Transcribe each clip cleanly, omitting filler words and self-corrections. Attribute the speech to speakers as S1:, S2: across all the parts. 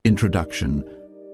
S1: Introduction.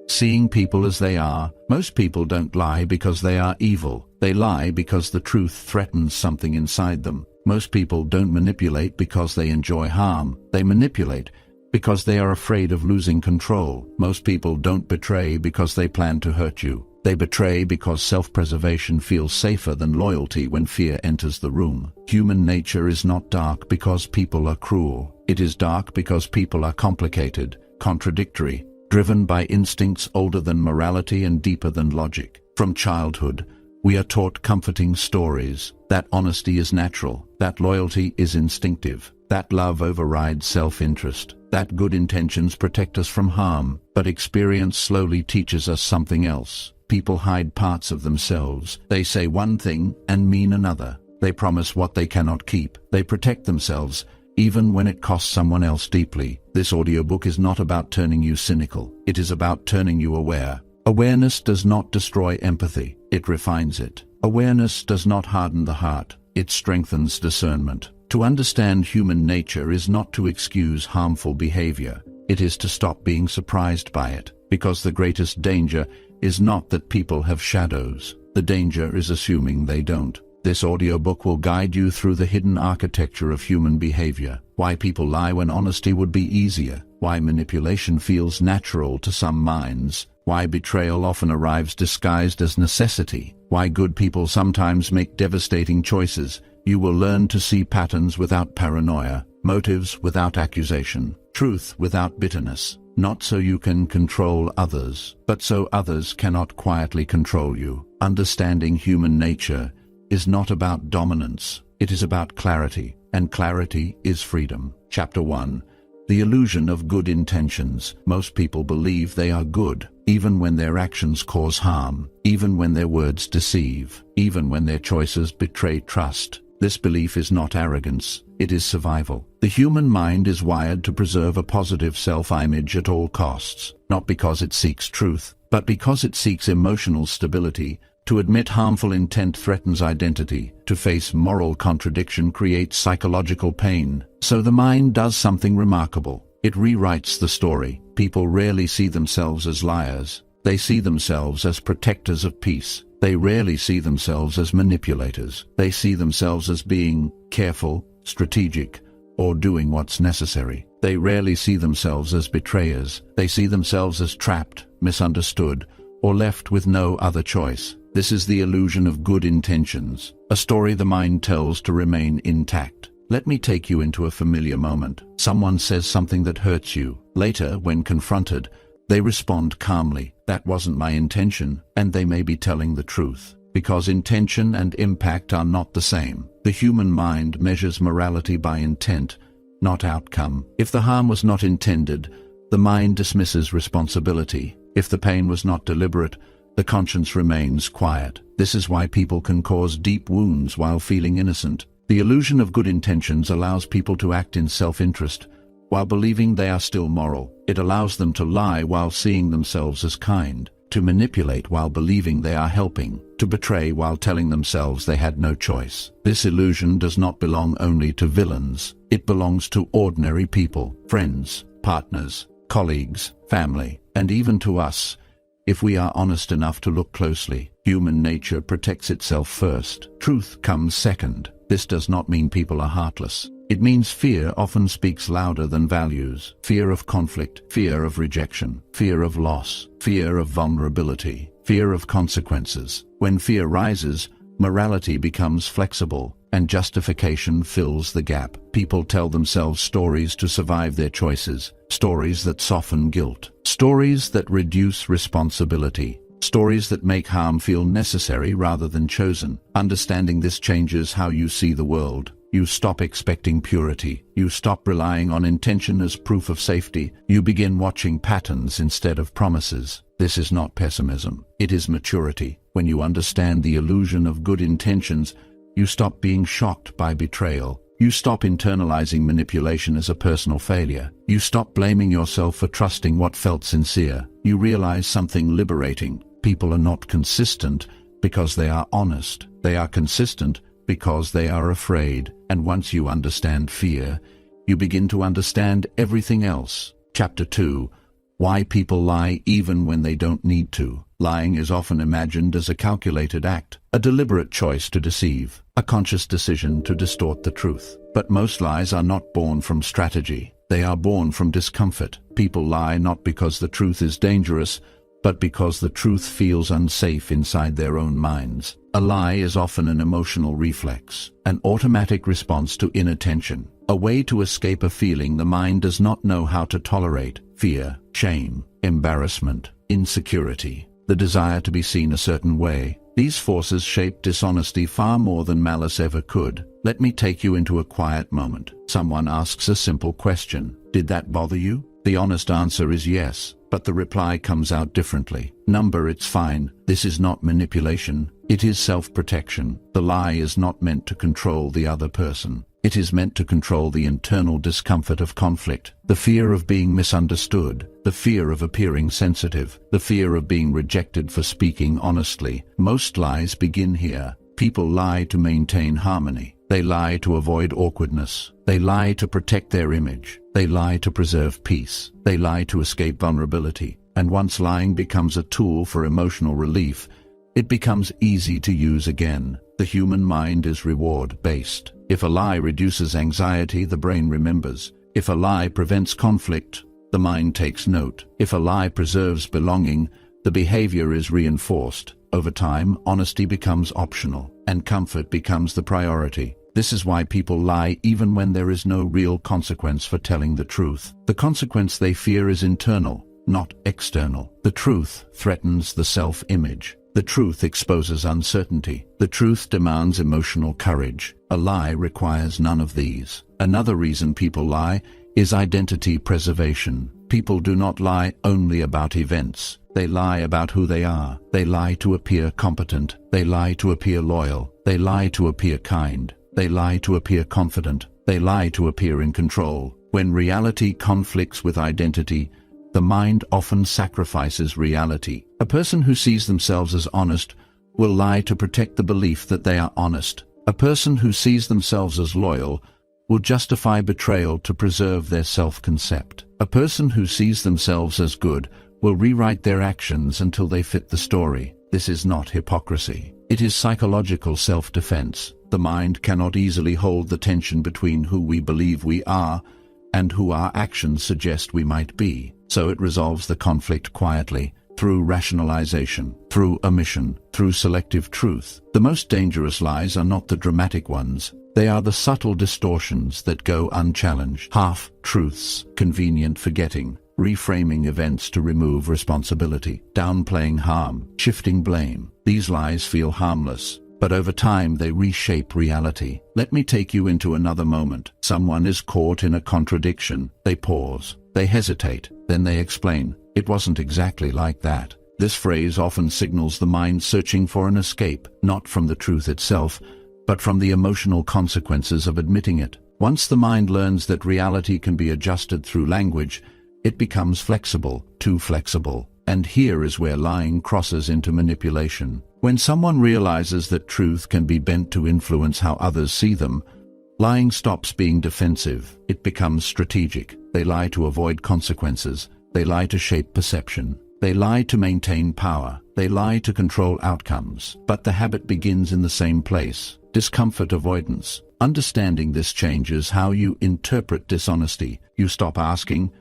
S1: Seeing people as they are. Most people don't lie because they are evil. They lie because the truth threatens something inside them. Most people don't manipulate because they enjoy harm. They manipulate because they are afraid of losing control. Most people don't betray because they plan to hurt you. They betray because self-preservation feels safer than loyalty when fear enters the room. Human nature is not dark because people are cruel. It is dark because people are complicated, contradictory, driven by instincts older than morality and deeper than logic. From childhood, we are taught comforting stories, that honesty is natural, that loyalty is instinctive, that love overrides self-interest, that good intentions protect us from harm. But experience slowly teaches us something else. People hide parts of themselves. They say one thing and mean another. They promise what they cannot keep. They protect themselves, even when it costs someone else deeply. This audiobook is not about turning you cynical. It is about turning you aware. Awareness does not destroy empathy. It refines it. Awareness does not harden the heart. It strengthens discernment. To understand human nature is not to excuse harmful behavior. It is to stop being surprised by it. Because the greatest danger is not that people have shadows. The danger is assuming they don't. This audiobook will guide you through the hidden architecture of human behavior. Why people lie when honesty would be easier. Why manipulation feels natural to some minds. Why betrayal often arrives disguised as necessity. Why good people sometimes make devastating choices. You will learn to see patterns without paranoia, motives without accusation, truth without bitterness. Not so you can control others, but so others cannot quietly control you. Understanding human nature is not about dominance. It is about clarity, and clarity is freedom. Chapter 1. The illusion of good intentions. Most people believe they are good, even when their actions cause harm, even when their words deceive, even when their choices betray trust. This belief is not arrogance, it is survival. The human mind is wired to preserve a positive self-image at all costs, not because it seeks truth, but because it seeks emotional stability. To admit harmful intent threatens identity. To face moral contradiction creates psychological pain. So the mind does something remarkable. It rewrites the story. People rarely see themselves as liars. They see themselves as protectors of peace. They rarely see themselves as manipulators. They see themselves as being careful, strategic, or doing what's necessary. They rarely see themselves as betrayers. They see themselves as trapped, misunderstood, or left with no other choice. This is the illusion of good intentions, a story the mind tells to remain intact. Let me take you into a familiar moment. Someone says something that hurts you. Later, when confronted, they respond calmly, "That wasn't my intention," and they may be telling the truth. Because intention and impact are not the same. The human mind measures morality by intent, not outcome. If the harm was not intended, the mind dismisses responsibility. If the pain was not deliberate, the conscience remains quiet. This is why people can cause deep wounds while feeling innocent. The illusion of good intentions allows people to act in self-interest, while believing they are still moral. It allows them to lie while seeing themselves as kind, to manipulate while believing they are helping, to betray while telling themselves they had no choice. This illusion does not belong only to villains. It belongs to ordinary people, friends, partners, colleagues, family, and even to us. If we are honest enough to look closely, human nature protects itself first. Truth comes second. This does not mean people are heartless. It means fear often speaks louder than values. Fear of conflict, fear of rejection, fear of loss, fear of vulnerability, fear of consequences. When fear rises, morality becomes flexible, and justification fills the gap. People tell themselves stories to survive their choices, stories that soften guilt, stories that reduce responsibility, stories that make harm feel necessary rather than chosen. Understanding this changes how you see the world. You stop expecting purity. You stop relying on intention as proof of safety. You begin watching patterns instead of promises. This is not pessimism. It is maturity. When you understand the illusion of good intentions, you stop being shocked by betrayal. You stop internalizing manipulation as a personal failure. You stop blaming yourself for trusting what felt sincere. You realize something liberating. People are not consistent. because they are honest. They are consistent because they are afraid. And once you understand fear, you begin to understand everything else. Chapter 2. Why people lie even when they don't need to. Lying is often imagined as a calculated act, a deliberate choice to deceive, a conscious decision to distort the truth. But most lies are not born from strategy. They are born from discomfort. People lie not because the truth is dangerous, but because the truth feels unsafe inside their own minds. A lie is often an emotional reflex, an automatic response to inattention, a way to escape a feeling the mind does not know how to tolerate: fear, shame, embarrassment, insecurity, the desire to be seen a certain way. These forces shape dishonesty far more than malice ever could. Let me take you into a quiet moment. Someone asks a simple question: did that bother you? The honest answer is yes, but the reply comes out differently. It's fine. This is not manipulation. It is self-protection. The lie is not meant to control the other person. It is meant to control the internal discomfort of conflict, the fear of being misunderstood, the fear of appearing sensitive, the fear of being rejected for speaking honestly. Most lies begin here. People lie to maintain harmony. They lie to avoid awkwardness. They lie to protect their image. They lie to preserve peace. They lie to escape vulnerability. And once lying becomes a tool for emotional relief, it becomes easy to use again. The human mind is reward-based. If a lie reduces anxiety, the brain remembers. If a lie prevents conflict, the mind takes note. If a lie preserves belonging, the behavior is reinforced. Over time, honesty becomes optional, and comfort becomes the priority. This is why people lie even when there is no real consequence for telling the truth. The consequence they fear is internal, not external. The truth threatens the self-image. The truth exposes uncertainty. The truth demands emotional courage. A lie requires none of these. Another reason people lie is identity preservation. People do not lie only about events. They lie about who they are. They lie to appear competent. They lie to appear loyal. They lie to appear kind. They lie to appear confident. They lie to appear in control. When reality conflicts with identity, the mind often sacrifices reality. A person who sees themselves as honest will lie to protect the belief that they are honest. A person who sees themselves as loyal will justify betrayal to preserve their self-concept. A person who sees themselves as good will rewrite their actions until they fit the story. This is not hypocrisy. It is psychological self-defense. The mind cannot easily hold the tension between who we believe we are and who our actions suggest we might be. So it resolves the conflict quietly, through rationalization, through omission, through selective truth. The most dangerous lies are not the dramatic ones. They are the subtle distortions that go unchallenged. Half-truths, convenient forgetting, reframing events to remove responsibility, downplaying harm, shifting blame. These lies feel harmless, but over time they reshape reality. Let me take you into another moment. Someone is caught in a contradiction. They pause. They hesitate. Then they explain, "It wasn't exactly like that." This phrase often signals the mind searching for an escape, not from the truth itself, but from the emotional consequences of admitting it. Once the mind learns that reality can be adjusted through language, it becomes flexible, too flexible. And here is where lying crosses into manipulation. When someone realizes that truth can be bent to influence how others see them, lying stops being defensive. It becomes strategic. They lie to avoid consequences. They lie to shape perception. They lie to maintain power. They lie to control outcomes. But the habit begins in the same place: discomfort avoidance. Understanding this changes how you interpret dishonesty. You stop asking,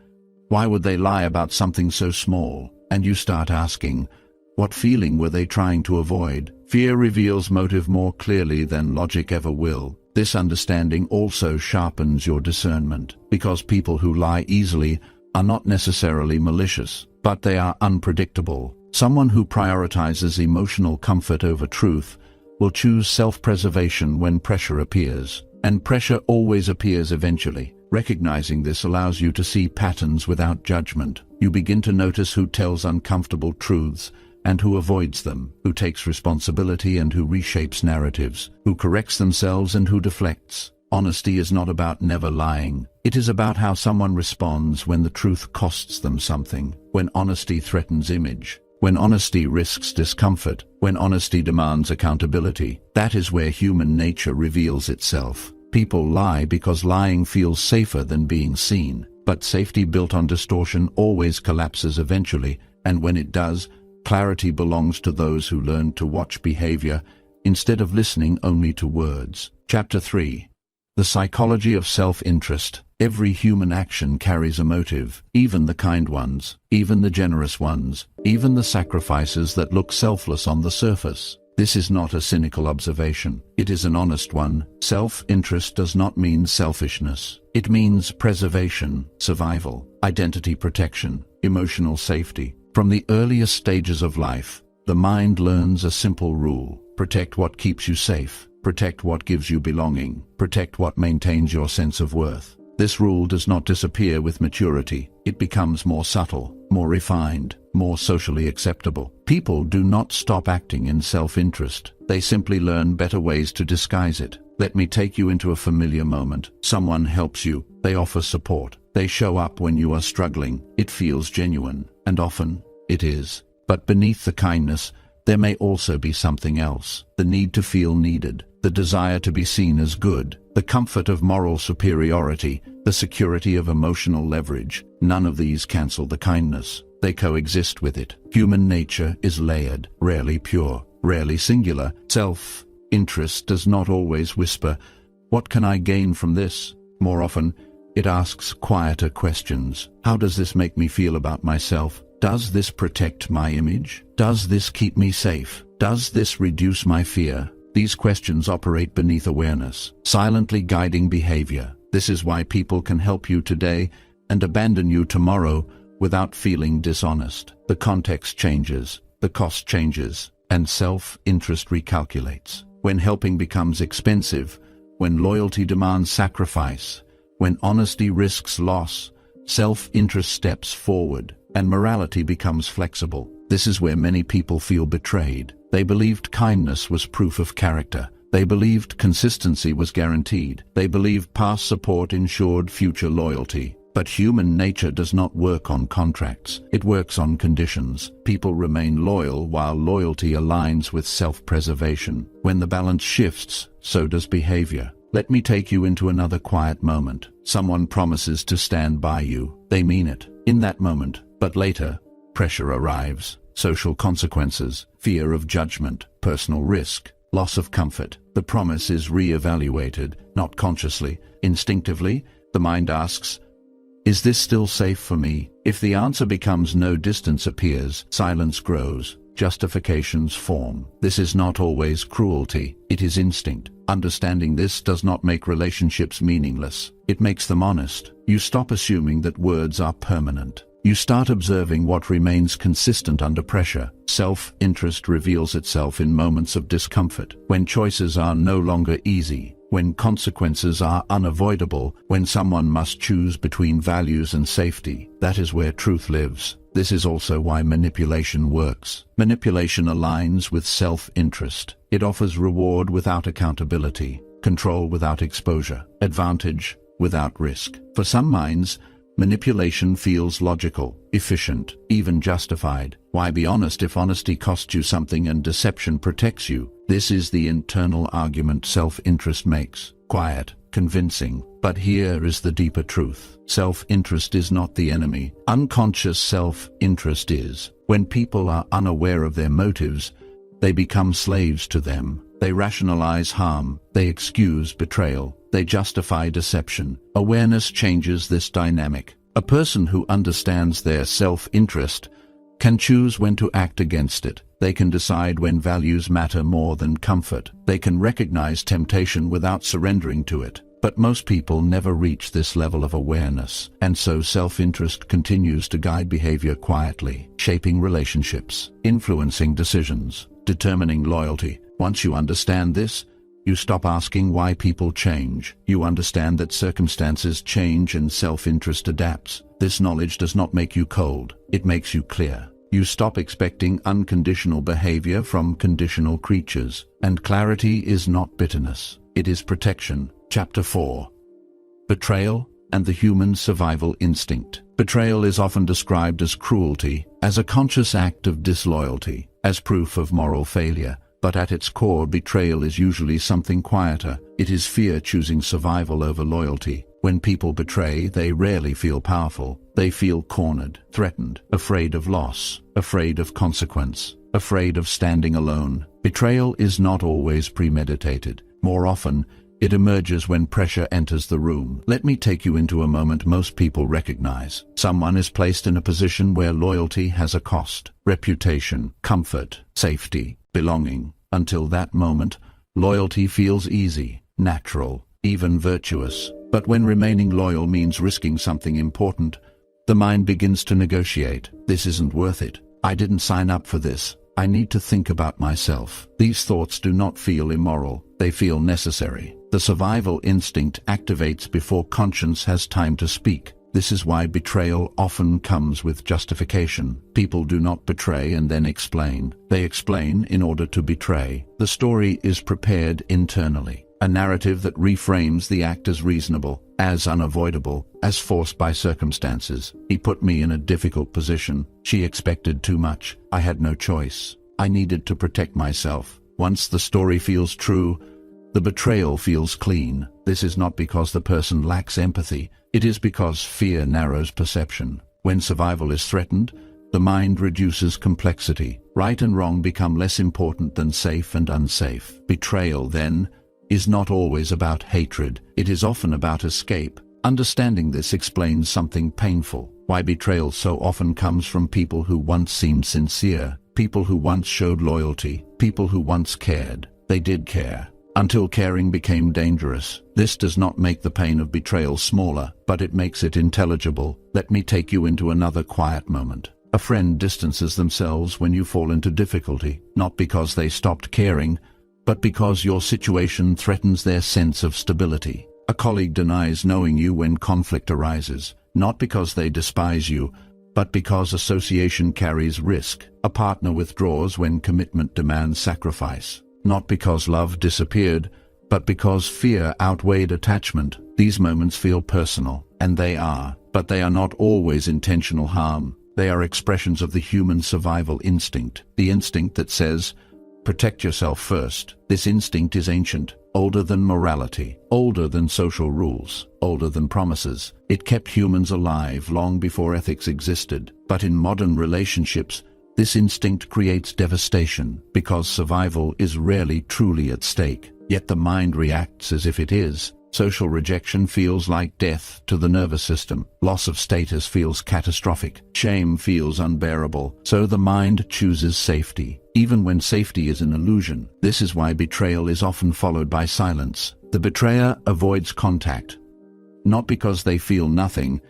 S1: "Why would they lie about something so small?" And you start asking, "What feeling were they trying to avoid?" Fear reveals motive more clearly than logic ever will. This understanding also sharpens your discernment, because people who lie easily are not necessarily malicious, but they are unpredictable. Someone who prioritizes emotional comfort over truth will choose self-preservation when pressure appears. And pressure always appears eventually. Recognizing this allows you to see patterns without judgment. You begin to notice who tells uncomfortable truths and who avoids them, who takes responsibility and who reshapes narratives, who corrects themselves and who deflects. Honesty is not about never lying. It is about how someone responds when the truth costs them something, when honesty threatens image, when honesty risks discomfort, when honesty demands accountability. That is where human nature reveals itself. People lie because lying feels safer than being seen. But safety built on distortion always collapses eventually, and when it does, clarity belongs to those who learn to watch behavior instead of listening only to words. Chapter 3. The Psychology of Self-Interest. Every human action carries a motive, even the kind ones, even the generous ones, even the sacrifices that look selfless on the surface. This is not a cynical observation. It is an honest one. Self-interest does not mean selfishness. It means preservation, survival, identity protection, emotional safety. From the earliest stages of life, the mind learns a simple rule: protect what keeps you safe, protect what gives you belonging, protect what maintains your sense of worth. This rule does not disappear with maturity. It becomes more subtle, more refined, more socially acceptable. People do not stop acting in self-interest. They simply learn better ways to disguise it. Let me take you into a familiar moment. Someone helps you. They offer support. They show up when you are struggling. It feels genuine, and often it is. But beneath the kindness, there may also be something else: the need to feel needed, the desire to be seen as good, the comfort of moral superiority, the security of emotional leverage. None of these cancel the kindness. They coexist with it. Human nature is layered, rarely pure, rarely singular. Self-interest does not always whisper, "What can I gain from this?" More often, it asks quieter questions. How does this make me feel about myself? Does this protect my image? Does this keep me safe? Does this reduce my fear? These questions operate beneath awareness, silently guiding behavior. This is why people can help you today and abandon you tomorrow without feeling dishonest. The context changes, the cost changes, and self-interest recalculates. When helping becomes expensive, when loyalty demands sacrifice, when honesty risks loss, self-interest steps forward, and morality becomes flexible. This is where many people feel betrayed. They believed kindness was proof of character. They believed consistency was guaranteed. They believed past support ensured future loyalty. But human nature does not work on contracts. It works on conditions. People remain loyal while loyalty aligns with self-preservation. When the balance shifts, so does behavior. Let me take you into another quiet moment. Someone promises to stand by you. They mean it in that moment, but later, pressure arrives. Social consequences, fear of judgment, personal risk, loss of comfort. The promise is re-evaluated, not consciously. Instinctively, the mind asks, "Is this still safe for me?" If the answer becomes no, distance appears, silence grows, justifications form. This is not always cruelty, it is instinct. Understanding this does not make relationships meaningless. It makes them honest. You stop assuming that words are permanent. You start observing what remains consistent under pressure. Self-interest reveals itself in moments of discomfort, when choices are no longer easy, when consequences are unavoidable, when someone must choose between values and safety. That is where truth lives. This is also why manipulation works. Manipulation aligns with self-interest. It offers reward without accountability, control without exposure, advantage without risk. For some minds, manipulation feels logical, efficient, even justified. Why be honest if honesty costs you something and deception protects you? This is the internal argument self-interest makes. Quiet, convincing. But here is the deeper truth. Self-interest is not the enemy. Unconscious self-interest is. When people are unaware of their motives, they become slaves to them. They rationalize harm. They excuse betrayal. They justify deception. Awareness changes this dynamic. A person who understands their self-interest can choose when to act against it. They can decide when values matter more than comfort. They can recognize temptation without surrendering to it. But most people never reach this level of awareness, and so self-interest continues to guide behavior quietly, shaping relationships, influencing decisions, determining loyalty. Once you understand this, you stop asking why people change. You understand that circumstances change and self-interest adapts. This knowledge does not make you cold, it makes you clear. You stop expecting unconditional behavior from conditional creatures, and clarity is not bitterness, it is protection. Chapter 4. Betrayal, and the human survival instinct. Betrayal is often described as cruelty, as a conscious act of disloyalty, as proof of moral failure. But at its core, betrayal is usually something quieter. It is fear choosing survival over loyalty. When people betray, they rarely feel powerful. They feel cornered, threatened, afraid of loss, afraid of consequence, afraid of standing alone. Betrayal is not always premeditated. More often, it emerges when pressure enters the room. Let me take you into a moment most people recognize. Someone is placed in a position where loyalty has a cost: reputation, comfort, safety, belonging. Until that moment, loyalty feels easy, natural, even virtuous. But when remaining loyal means risking something important, the mind begins to negotiate. This isn't worth it. I didn't sign up for this. I need to think about myself. These thoughts do not feel immoral. They feel necessary. The survival instinct activates before conscience has time to speak. This is why betrayal often comes with justification. People do not betray and then explain. They explain in order to betray. The story is prepared internally. A narrative that reframes the act as reasonable, as unavoidable, as forced by circumstances. He put me in a difficult position. She expected too much. I had no choice. I needed to protect myself. Once the story feels true, the betrayal feels clean. This is not because the person lacks empathy. It is because fear narrows perception. When survival is threatened, the mind reduces complexity. Right and wrong become less important than safe and unsafe. Betrayal, then, is not always about hatred. It is often about escape. Understanding this explains something painful. Why betrayal so often comes from people who once seemed sincere, people who once showed loyalty, people who once cared. They did care, until caring became dangerous. This does not make the pain of betrayal smaller, but it makes it intelligible. Let me take you into another quiet moment. A friend distances themselves when you fall into difficulty, not because they stopped caring, but because your situation threatens their sense of stability. A colleague denies knowing you when conflict arises, not because they despise you, but because association carries risk. A partner withdraws when commitment demands sacrifice, not because love disappeared, but because fear outweighed attachment. These moments feel personal, and they are, but they are not always intentional harm. They are expressions of the human survival instinct, the instinct that says, protect yourself first. This instinct is ancient, older than morality, older than social rules, older than promises. It kept humans alive long before ethics existed. But in modern relationships, this instinct creates devastation, because survival is rarely truly at stake. Yet the mind reacts as if it is. Social rejection feels like death to the nervous system. Loss of status feels catastrophic. Shame feels unbearable. So the mind chooses safety, even when safety is an illusion. This is why betrayal is often followed by silence. The betrayer avoids contact, not because they feel nothing,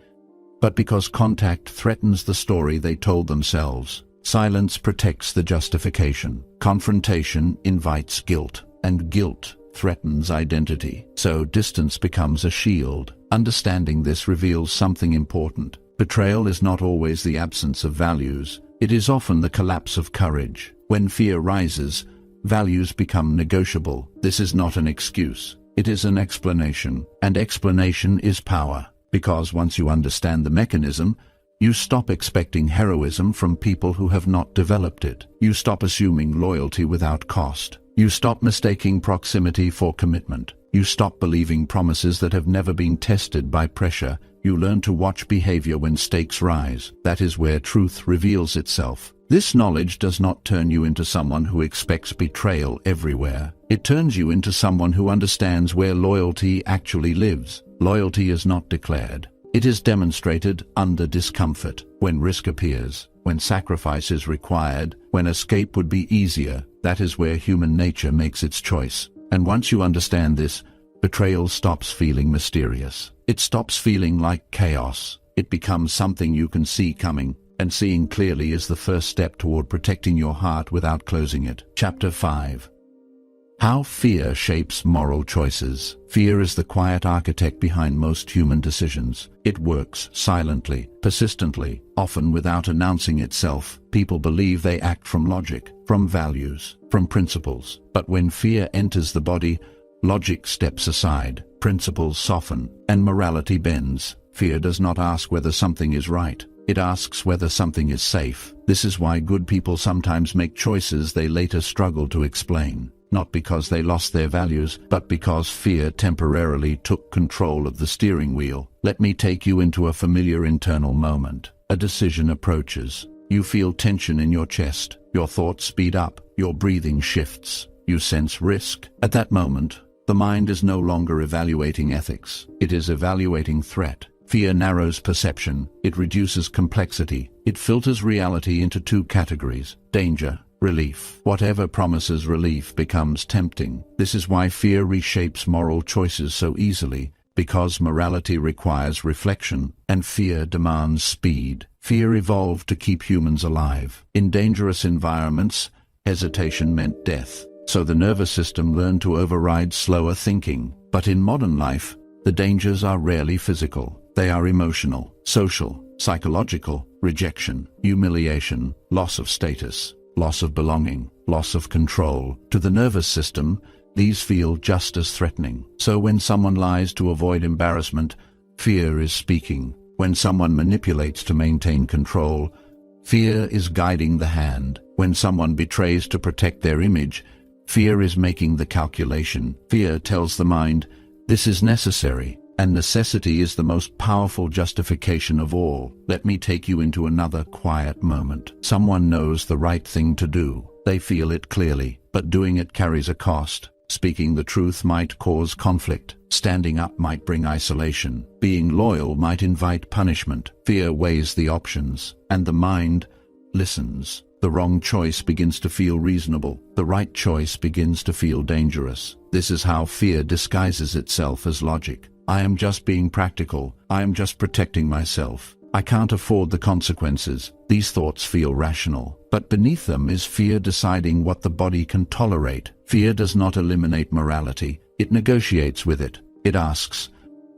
S1: but because contact threatens the story they told themselves. Silence protects the justification. Confrontation invites guilt, and guilt threatens identity. So distance becomes a shield. Understanding this reveals something important. Betrayal is not always the absence of values. It is often the collapse of courage. When fear rises, values become negotiable. This is not an excuse. It is an explanation. And explanation is power. Because once you understand the mechanism, you stop expecting heroism from people who have not developed it. You stop assuming loyalty without cost. You stop mistaking proximity for commitment. You stop believing promises that have never been tested by pressure. You learn to watch behavior when stakes rise. That is where truth reveals itself. This knowledge does not turn you into someone who expects betrayal everywhere. It turns you into someone who understands where loyalty actually lives. Loyalty is not declared. It is demonstrated under discomfort, when risk appears, when sacrifice is required, when escape would be easier. That is where human nature makes its choice. And once you understand this, betrayal stops feeling mysterious. It stops feeling like chaos. It becomes something you can see coming, and seeing clearly is the first step toward protecting your heart without closing it. Chapter 5. How fear shapes moral choices. Fear is the quiet architect behind most human decisions. It works silently, persistently, often without announcing itself. People believe they act from logic, from values, from principles. But when fear enters the body, logic steps aside. principles soften, and morality bends. Fear does not ask whether something is right. It asks whether something is safe. This is why good people sometimes make choices they later struggle to explain. Not because they lost their values, but because fear temporarily took control of the steering wheel. Let me take you into a familiar internal moment. A decision approaches. You feel tension in your chest. Your thoughts speed up. Your breathing shifts. You sense risk. At that moment, the mind is no longer evaluating ethics. It is evaluating threat. Fear narrows perception. It reduces complexity. It filters reality into two categories: danger, relief. Whatever promises relief becomes tempting. This is why fear reshapes moral choices so easily, because morality requires reflection, and fear demands speed. Fear evolved to keep humans alive. In dangerous environments, hesitation meant death. So the nervous system learned to override slower thinking. But in modern life, the dangers are rarely physical. They are emotional, social, psychological: rejection, humiliation, loss of status, loss of belonging, loss of control. To the nervous system, these feel just as threatening. So when someone lies to avoid embarrassment, fear is speaking. When someone manipulates to maintain control, fear is guiding the hand. When someone betrays to protect their image, fear is making the calculation. Fear tells the mind, this is necessary, and necessity is the most powerful justification of all. Let me take you into another quiet moment. Someone knows the right thing to do. They feel it clearly, but doing it carries a cost. Speaking the truth might cause conflict. Standing up might bring isolation. Being loyal might invite punishment. Fear weighs the options, and the mind listens. The wrong choice begins to feel reasonable. The right choice begins to feel dangerous. This is how fear disguises itself as logic. I am just being practical. I am just protecting myself. I can't afford the consequences. These thoughts feel rational, but beneath them is fear deciding what the body can tolerate. Fear does not eliminate morality. It negotiates with it. It asks,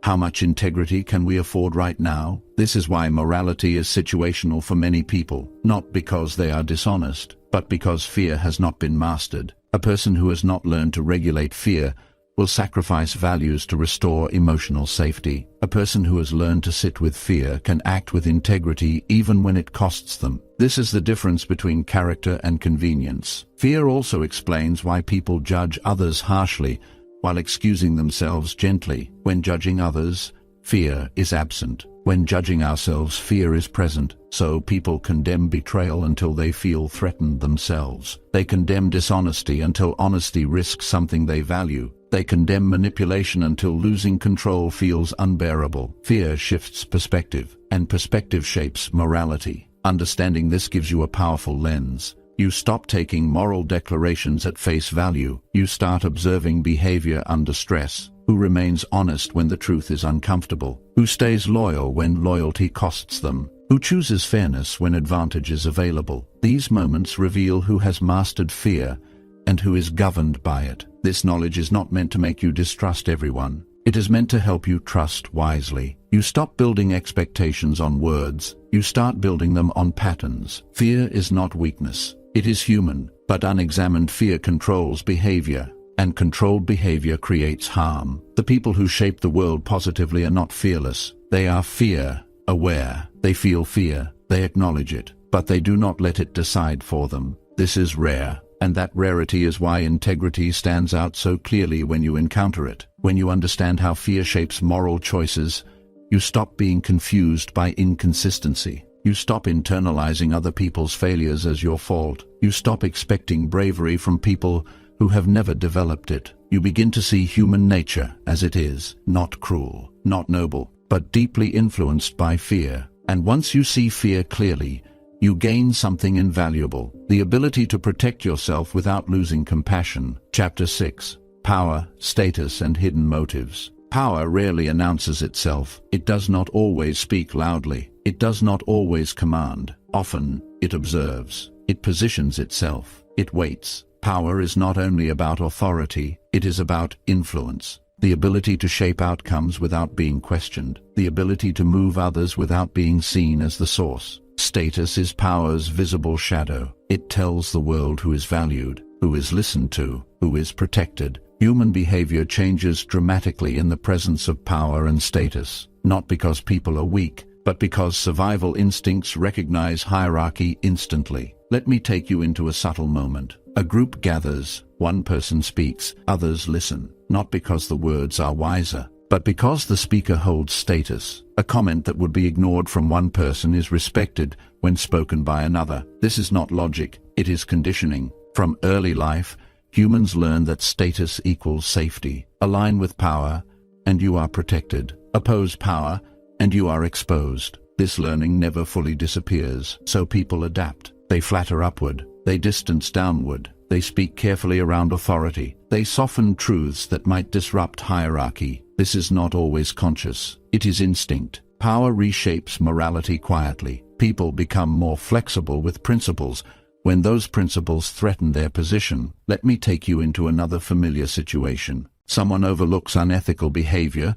S1: how much integrity can we afford right now? This is why morality is situational for many people, not because they are dishonest, but because fear has not been mastered. A person who has not learned to regulate fear will sacrifice values to restore emotional safety. A person who has learned to sit with fear can act with integrity even when it costs them. This is the difference between character and convenience. Fear also explains why people judge others harshly while excusing themselves gently. When judging others, fear is absent. When judging ourselves, fear is present. So people condemn betrayal until they feel threatened themselves. They condemn dishonesty until honesty risks something they value. They condemn manipulation until losing control feels unbearable. Fear shifts perspective, and perspective shapes morality. Understanding this gives you a powerful lens. You stop taking moral declarations at face value. You start observing behavior under stress. Who remains honest when the truth is uncomfortable? Who stays loyal when loyalty costs them? Who chooses fairness when advantage is available? These moments reveal who has mastered fear and who is governed by it. This knowledge is not meant to make you distrust everyone. It is meant to help you trust wisely. You stop building expectations on words. You start building them on patterns. Fear is not weakness. It is human, but unexamined fear controls behavior, and controlled behavior creates harm. The people who shape the world positively are not fearless. They are fear-aware. They feel fear, they acknowledge it, but they do not let it decide for them. This is rare, and that rarity is why integrity stands out so clearly when you encounter it. When you understand how fear shapes moral choices, you stop being confused by inconsistency. You stop internalizing other people's failures as your fault. You stop expecting bravery from people who have never developed it. You begin to see human nature as it is, not cruel, not noble, but deeply influenced by fear. And once you see fear clearly, you gain something invaluable: the ability to protect yourself without losing compassion. Chapter 6. Power, Status, and Hidden Motives. Power rarely announces itself. It does not always speak loudly. It does not always command. Often, it observes. It positions itself. It waits. Power is not only about authority, it is about influence. The ability to shape outcomes without being questioned. The ability to move others without being seen as the source. Status is power's visible shadow. It tells the world who is valued, who is listened to, who is protected. Human behavior changes dramatically in the presence of power and status, not because people are weak, but because survival instincts recognize hierarchy instantly. Let me take you into a subtle moment. A group gathers, one person speaks, others listen, not because the words are wiser, but because the speaker holds status. A comment that would be ignored from one person is respected when spoken by another. This is not logic, it is conditioning. From early life, humans learn that status equals safety. Align with power, and you are protected. Oppose power, and you are exposed. This learning never fully disappears, so people adapt. They flatter upward, they distance downward, they speak carefully around authority, they soften truths that might disrupt hierarchy. This is not always conscious, it is instinct. Power reshapes morality quietly. People become more flexible with principles when those principles threaten their position. Let me take you into another familiar situation. Someone overlooks unethical behavior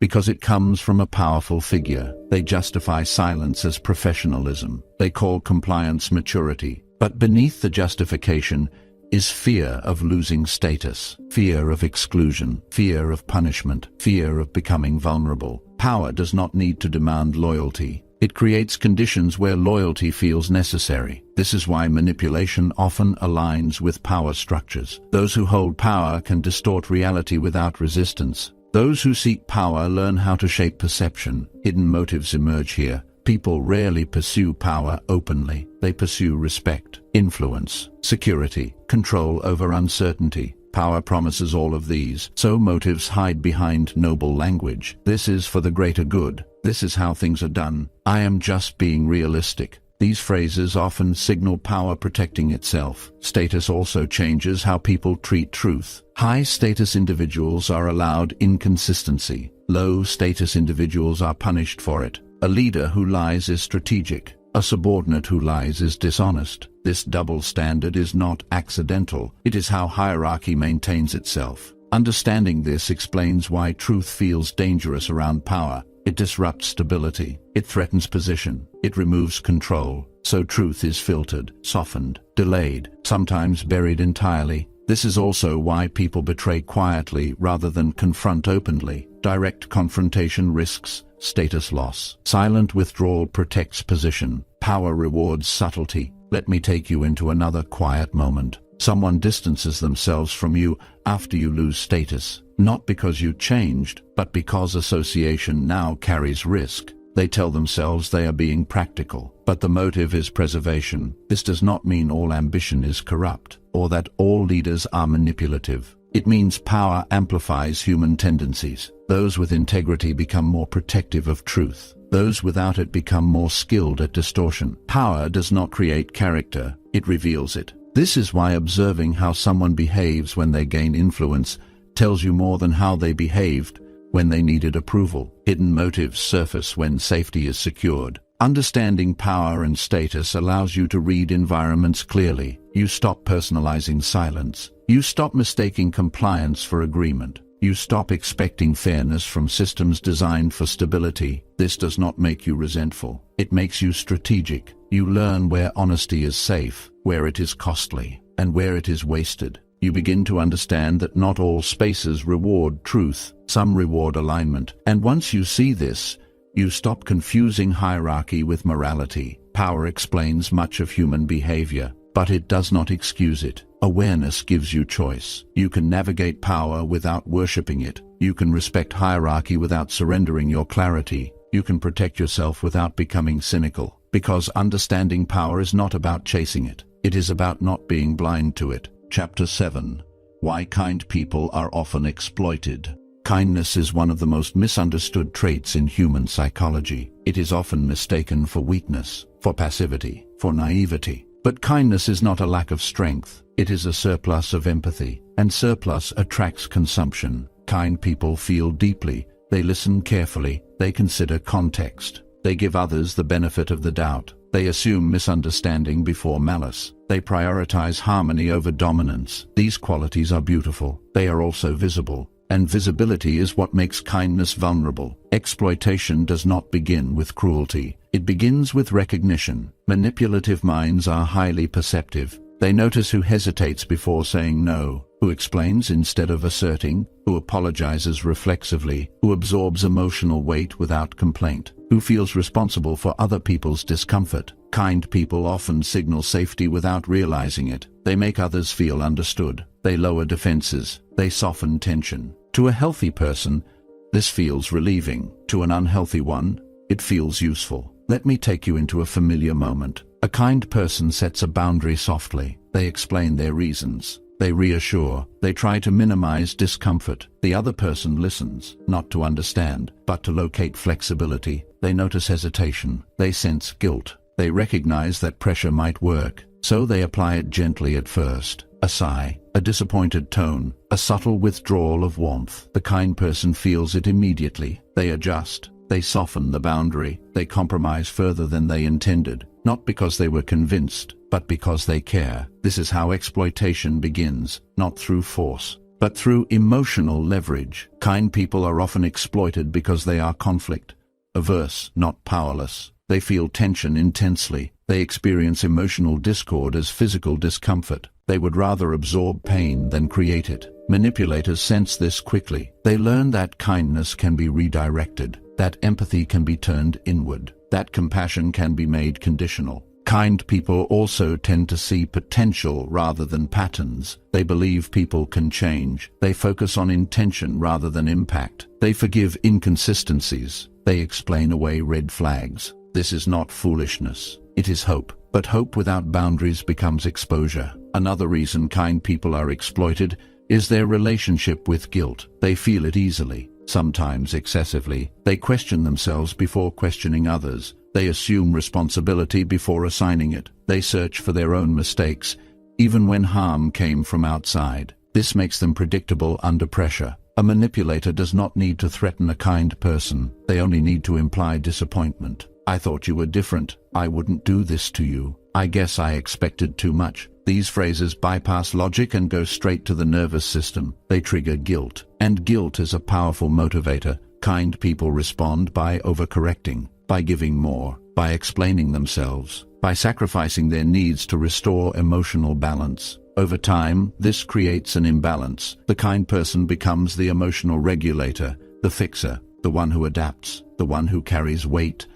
S1: because it comes from a powerful figure. They justify silence as professionalism. They call compliance maturity. But beneath the justification is fear of losing status, fear of exclusion, fear of punishment, fear of becoming vulnerable. Power does not need to demand loyalty. It creates conditions where loyalty feels necessary. This is why manipulation often aligns with power structures. Those who hold power can distort reality without resistance. Those who seek power learn how to shape perception. Hidden motives emerge here. People rarely pursue power openly. They pursue respect, influence, security, control over uncertainty. Power promises all of these, so motives hide behind noble language. This is for the greater good. This is how things are done. I am just being realistic. These phrases often signal power protecting itself. Status also changes how people treat truth. High-status individuals are allowed inconsistency. Low-status individuals are punished for it. A leader who lies is strategic. A subordinate who lies is dishonest. This double standard is not accidental. It is how hierarchy maintains itself. Understanding this explains why truth feels dangerous around power. It disrupts stability. It threatens position. It removes control. So truth is filtered, softened, delayed, sometimes buried entirely. This is also why people betray quietly rather than confront openly. Direct confrontation risks status loss. Silent withdrawal protects position. Power rewards subtlety. Let me take you into another quiet moment. Someone distances themselves from you after you lose status, not because you changed, but because association now carries risk. They tell themselves they are being practical, but the motive is preservation. This does not mean all ambition is corrupt, or that all leaders are manipulative. It means power amplifies human tendencies. Those with integrity become more protective of truth. Those without it become more skilled at distortion. Power does not create character, it reveals it. This is why observing how someone behaves when they gain influence tells you more than how they behaved when they needed approval. Hidden motives surface when safety is secured. Understanding power and status allows you to read environments clearly. You stop personalizing silence. You stop mistaking compliance for agreement. You stop expecting fairness from systems designed for stability. This does not make you resentful. It makes you strategic. You learn where honesty is safe, where it is costly, and where it is wasted. You begin to understand that not all spaces reward truth, some reward alignment. And once you see this, you stop confusing hierarchy with morality. Power explains much of human behavior, but it does not excuse it. Awareness gives you choice. You can navigate power without worshipping it. You can respect hierarchy without surrendering your clarity. You can protect yourself without becoming cynical. Because understanding power is not about chasing it. It is about not being blind to it. Chapter 7. Why kind people are often exploited. Kindness is one of the most misunderstood traits in human psychology. It is often mistaken for weakness, for passivity, for naivety. But kindness is not a lack of strength. It is a surplus of empathy, and surplus attracts consumption. Kind people feel deeply. They listen carefully. They consider context. They give others the benefit of the doubt. They assume misunderstanding before malice. They prioritize harmony over dominance. These qualities are beautiful. They are also visible. And visibility is what makes kindness vulnerable. Exploitation does not begin with cruelty. It begins with recognition. Manipulative minds are highly perceptive. They notice who hesitates before saying no, who explains instead of asserting, who apologizes reflexively, who absorbs emotional weight without complaint, who feels responsible for other people's discomfort. Kind people often signal safety without realizing it. They make others feel understood. They lower defenses. They soften tension. To a healthy person, this feels relieving. To an unhealthy one, it feels useful. Let me take you into a familiar moment. A kind person sets a boundary softly. They explain their reasons. They reassure. They try to minimize discomfort. The other person listens, not to understand, but to locate flexibility. They notice hesitation. They sense guilt. They recognize that pressure might work, so they apply it gently at first. A sigh, a disappointed tone, a subtle withdrawal of warmth. The kind person feels it immediately. They adjust. They soften the boundary. They compromise further than they intended, not because they were convinced, but because they care. This is how exploitation begins, not through force, but through emotional leverage. Kind people are often exploited because they are conflict-averse, not powerless. They feel tension intensely. They experience emotional discord as physical discomfort. They would rather absorb pain than create it. Manipulators sense this quickly. They learn that kindness can be redirected, that empathy can be turned inward, that compassion can be made conditional. Kind people also tend to see potential rather than patterns. They believe people can change. They focus on intention rather than impact. They forgive inconsistencies. They explain away red flags. This is not foolishness. It is hope. But hope without boundaries becomes exposure. Another reason kind people are exploited is their relationship with guilt. They feel it easily, sometimes excessively. They question themselves before questioning others. They assume responsibility before assigning it. They search for their own mistakes, even when harm came from outside. This makes them predictable under pressure. A manipulator does not need to threaten a kind person. They only need to imply disappointment. I thought you were different. I wouldn't do this to you. I guess I expected too much. These phrases bypass logic and go straight to the nervous system. They trigger guilt. And guilt is a powerful motivator. Kind people respond by overcorrecting, by giving more, by explaining themselves, by sacrificing their needs to restore emotional balance. Over time, this creates an imbalance. The kind person becomes the emotional regulator, the fixer, the one who adapts, the one who carries weight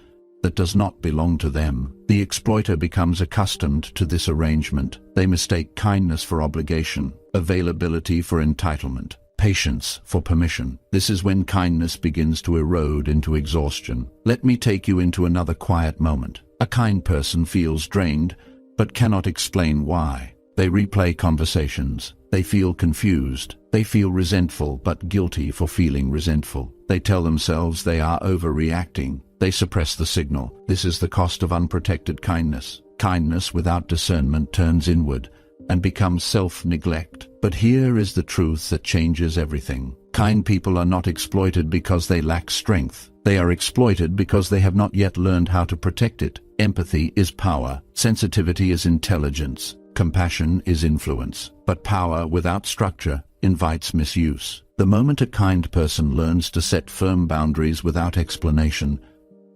S1: that does not belong to them. The exploiter becomes accustomed to this arrangement. They mistake kindness for obligation, availability for entitlement, patience for permission. This is when kindness begins to erode into exhaustion. Let me take you into another quiet moment. A kind person feels drained, but cannot explain why. They replay conversations. They feel confused. They feel resentful but guilty for feeling resentful. They tell themselves they are overreacting. They suppress the signal. This is the cost of unprotected kindness. Kindness without discernment turns inward and becomes self-neglect. But here is the truth that changes everything. Kind people are not exploited because they lack strength. They are exploited because they have not yet learned how to protect it. Empathy is power. Sensitivity is intelligence. Compassion is influence. But power without structure invites misuse. The moment a kind person learns to set firm boundaries without explanation,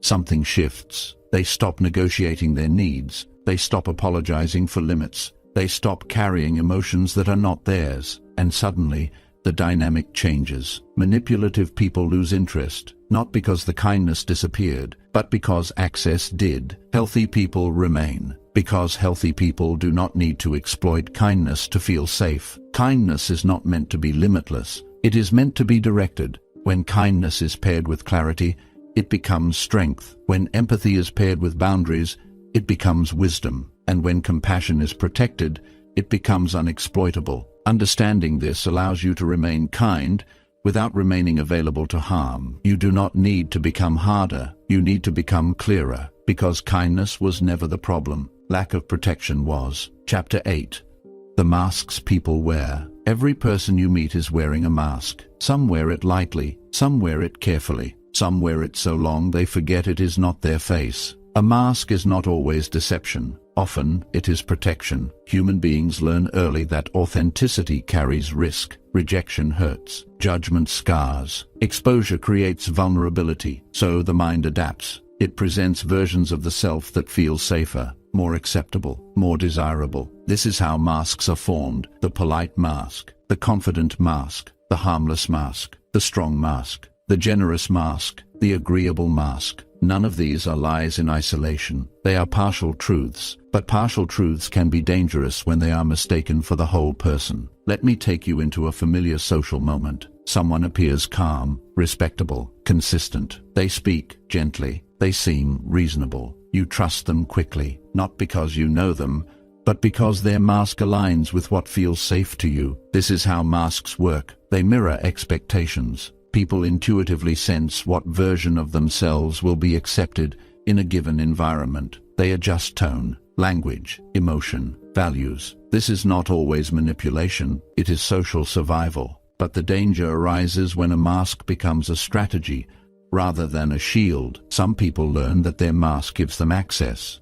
S1: something shifts. They stop negotiating their needs. They stop apologizing for limits. They stop carrying emotions that are not theirs. And suddenly, the dynamic changes. Manipulative people lose interest, not because the kindness disappeared, but because access did. Healthy people remain, because healthy people do not need to exploit kindness to feel safe. Kindness is not meant to be limitless. It is meant to be directed. When kindness is paired with clarity, it becomes strength. When empathy is paired with boundaries, it becomes wisdom. And when compassion is protected, it becomes unexploitable. Understanding this allows you to remain kind without remaining available to harm. You do not need to become harder. You need to become clearer, because kindness was never the problem. Lack of protection was. Chapter 8. The masks people wear. Every person you meet is wearing a mask. Some wear it lightly, some wear it carefully. Some wear it so long they forget it is not their face. A mask is not always deception. Often, it is protection. Human beings learn early that authenticity carries risk. Rejection hurts. Judgment scars. Exposure creates vulnerability. So the mind adapts. It presents versions of the self that feel safer, more acceptable, more desirable. This is how masks are formed: the polite mask, the confident mask, the harmless mask, the strong mask, the generous mask, the agreeable mask. None of these are lies in isolation. They are partial truths, but partial truths can be dangerous when they are mistaken for the whole person. Let me take you into a familiar social moment. Someone appears calm, respectable, consistent. They speak gently. They seem reasonable. You trust them quickly, not because you know them, but because their mask aligns with what feels safe to you. This is how masks work. They mirror expectations. People intuitively sense what version of themselves will be accepted in a given environment. They adjust tone, language, emotion, values. This is not always manipulation, it is social survival. But the danger arises when a mask becomes a strategy rather than a shield. Some people learn that their mask gives them access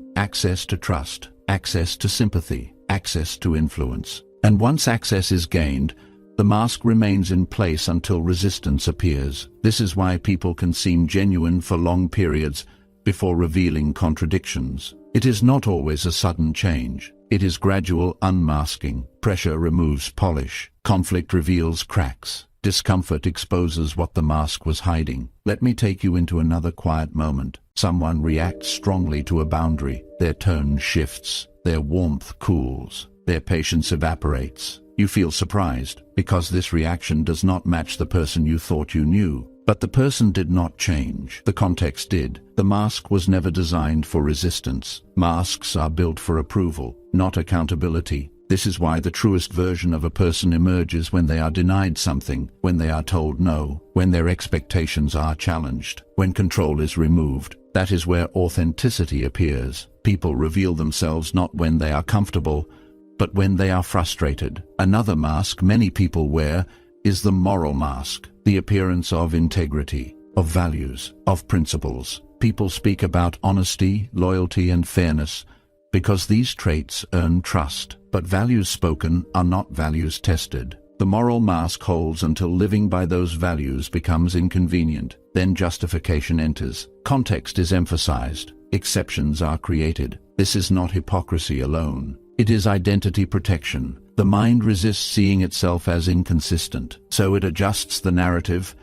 S1: to trust, access to sympathy, access to influence. And once access is gained, the mask remains in place until resistance appears. This is why people can seem genuine for long periods before revealing contradictions. It is not always a sudden change. It is gradual unmasking. Pressure removes polish. Conflict reveals cracks. Discomfort exposes what the mask was hiding. Let me take you into another quiet moment. Someone reacts strongly to a boundary. Their tone shifts. Their warmth cools. Their patience evaporates. You feel surprised, because this reaction does not match the person you thought you knew. But the person did not change. The context did. The mask was never designed for resistance. Masks are built for approval, not accountability. This is why the truest version of a person emerges when they are denied something, when they are told no, when their expectations are challenged, when control is removed. That is where authenticity appears. People reveal themselves not when they are comfortable, but when they are frustrated. Another mask many people wear is the moral mask, the appearance of integrity, of values, of principles. People speak about honesty, loyalty, and fairness because these traits earn trust. But values spoken are not values tested. The moral mask holds until living by those values becomes inconvenient. Then justification enters. Context is emphasized. Exceptions are created. This is not hypocrisy alone. It is identity protection. The mind resists seeing itself as inconsistent, so it adjusts the narrative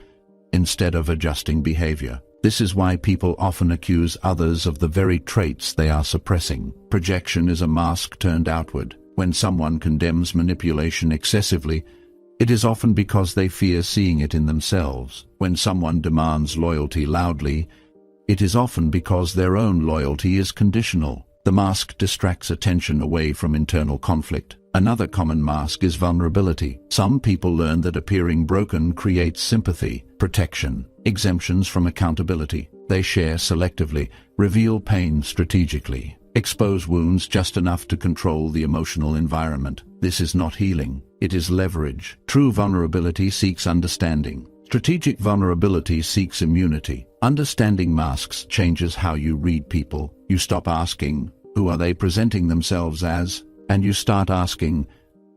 S1: instead of adjusting behavior. This is why people often accuse others of the very traits they are suppressing. Projection is a mask turned outward. When someone condemns manipulation excessively, it is often because they fear seeing it in themselves. When someone demands loyalty loudly, it is often because their own loyalty is conditional. The mask distracts attention away from internal conflict. Another common mask is vulnerability. Some people learn that appearing broken creates sympathy, protection, exemptions from accountability. They share selectively, reveal pain strategically, expose wounds just enough to control the emotional environment. This is not healing, it is leverage. True vulnerability seeks understanding. Strategic vulnerability seeks immunity. Understanding masks changes how you read people. You stop asking, who are they presenting themselves as? And you start asking,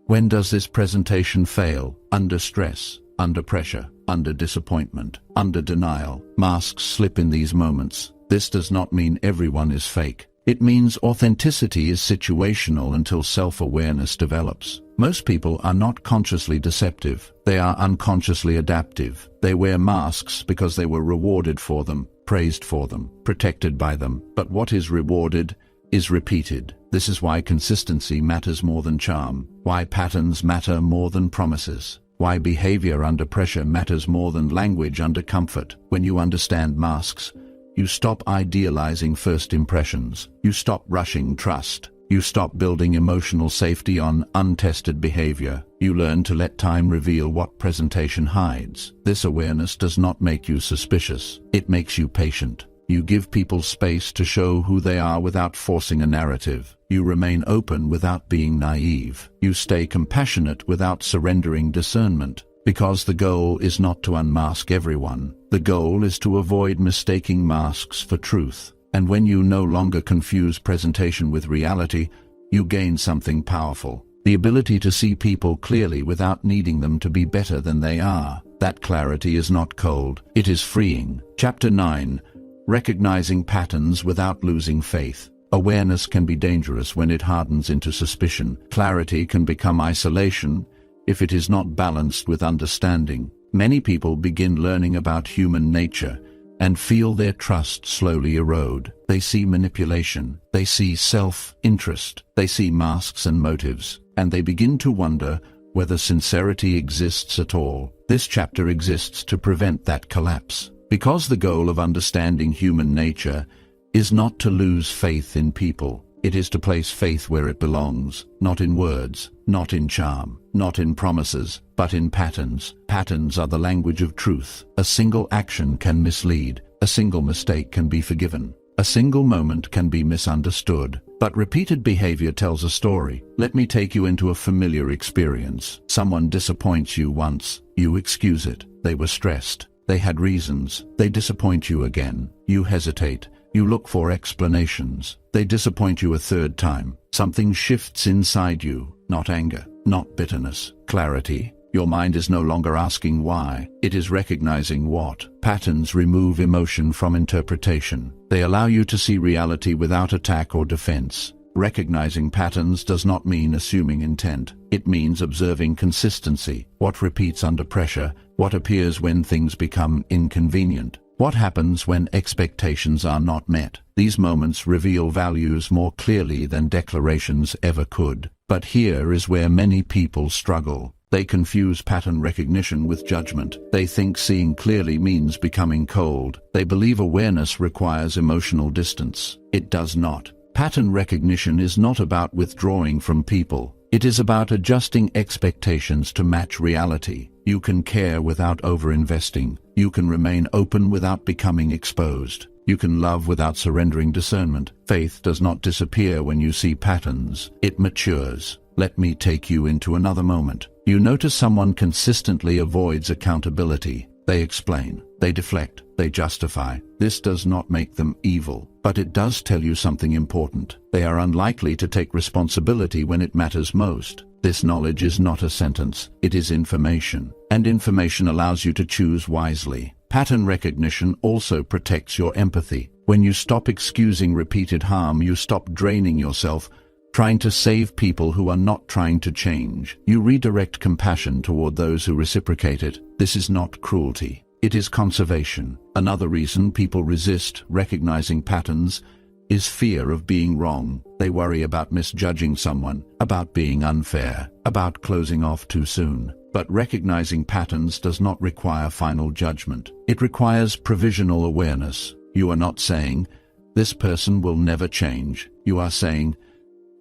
S1: when does this presentation fail? Under stress, under pressure, under disappointment, under denial. Masks slip in these moments. This does not mean everyone is fake. It means authenticity is situational until self-awareness develops. Most people are not consciously deceptive. They are unconsciously adaptive. They wear masks because they were rewarded for them, praised for them, protected by them. But what is rewarded is repeated. This is why consistency matters more than charm, why patterns matter more than promises, why behavior under pressure matters more than language under comfort. When you understand masks, you stop idealizing first impressions. You stop rushing trust. You stop building emotional safety on untested behavior. You learn to let time reveal what presentation hides. This awareness does not make you suspicious. It makes you patient. You give people space to show who they are without forcing a narrative. You remain open without being naive. You stay compassionate without surrendering discernment. Because the goal is not to unmask everyone. The goal is to avoid mistaking masks for truth. And when you no longer confuse presentation with reality, you gain something powerful. The ability to see people clearly without needing them to be better than they are. That clarity is not cold, it is freeing. Chapter 9. Recognizing patterns without losing faith. Awareness can be dangerous when it hardens into suspicion. Clarity can become isolation if it is not balanced with understanding. Many people begin learning about human nature and feel their trust slowly erode. They see manipulation, they see self-interest, they see masks and motives, and they begin to wonder whether sincerity exists at all. This chapter exists to prevent that collapse, because the goal of understanding human nature is not to lose faith in people. It is to place faith where it belongs, not in words, not in charm, not in promises, but in patterns. Patterns are the language of truth. A single action can mislead, a single mistake can be forgiven, a single moment can be misunderstood, but repeated behavior tells a story. Let me take you into a familiar experience. Someone disappoints you once, you excuse it. They were stressed, they had reasons. They disappoint you again, you hesitate. You look for explanations. They disappoint you a third time. Something shifts inside you, not anger, not bitterness, clarity. Your mind is no longer asking why, it is recognizing what. Patterns remove emotion from interpretation. They allow you to see reality without attack or defense. Recognizing patterns does not mean assuming intent. It means observing consistency. What repeats under pressure? What appears when things become inconvenient? What happens when expectations are not met? These moments reveal values more clearly than declarations ever could. But here is where many people struggle. They confuse pattern recognition with judgment. They think seeing clearly means becoming cold. They believe awareness requires emotional distance. It does not. Pattern recognition is not about withdrawing from people. It is about adjusting expectations to match reality. You can care without over-investing. You can remain open without becoming exposed. You can love without surrendering discernment. Faith does not disappear when you see patterns. It matures. Let me take you into another moment. You notice someone consistently avoids accountability. They explain, they deflect, they justify. This does not make them evil, but it does tell you something important. They are unlikely to take responsibility when it matters most. This knowledge is not a sentence, it is information, and information allows you to choose wisely. Pattern recognition also protects your empathy. When you stop excusing repeated harm, you stop draining yourself, trying to save people who are not trying to change. You redirect compassion toward those who reciprocate it. This is not cruelty. It is conservation. Another reason people resist recognizing patterns is fear of being wrong. They worry about misjudging someone, about being unfair, about closing off too soon. But recognizing patterns does not require final judgment. It requires provisional awareness. You are not saying, "This person will never change." You are saying,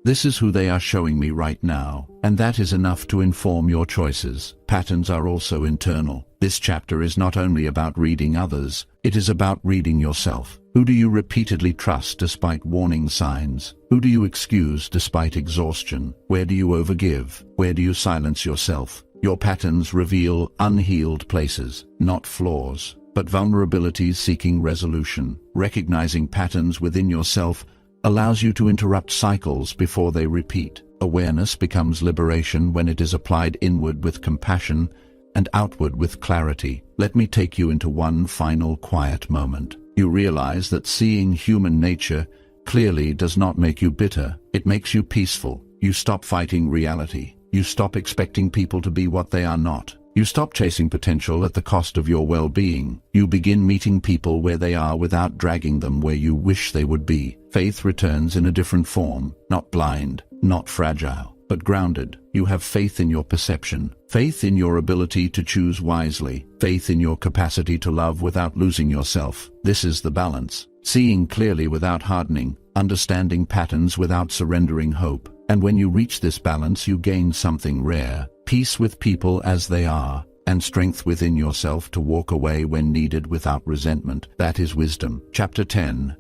S1: "This is who they are showing me right now," and that is enough to inform your choices. Patterns are also internal. This chapter is not only about reading others, it is about reading yourself. Who do you repeatedly trust despite warning signs? Who do you excuse despite exhaustion? Where do you overgive? Where do you silence yourself? Your patterns reveal unhealed places, not flaws, but vulnerabilities seeking resolution. Recognizing patterns within yourself allows you to interrupt cycles before they repeat. Awareness becomes liberation when it is applied inward with compassion and outward with clarity. Let me take you into one final quiet moment. You realize that seeing human nature clearly does not make you bitter. It makes you peaceful. You stop fighting reality. You stop expecting people to be what they are not. You stop chasing potential at the cost of your well-being. You begin meeting people where they are without dragging them where you wish they would be. Faith returns in a different form, not blind, not fragile, but grounded. You have faith in your perception, faith in your ability to choose wisely, faith in your capacity to love without losing yourself. This is the balance. Seeing clearly without hardening, understanding patterns without surrendering hope. And when you reach this balance, you gain something rare. Peace with people as they are, and strength within yourself to walk away when needed without resentment. That is wisdom. Chapter 10.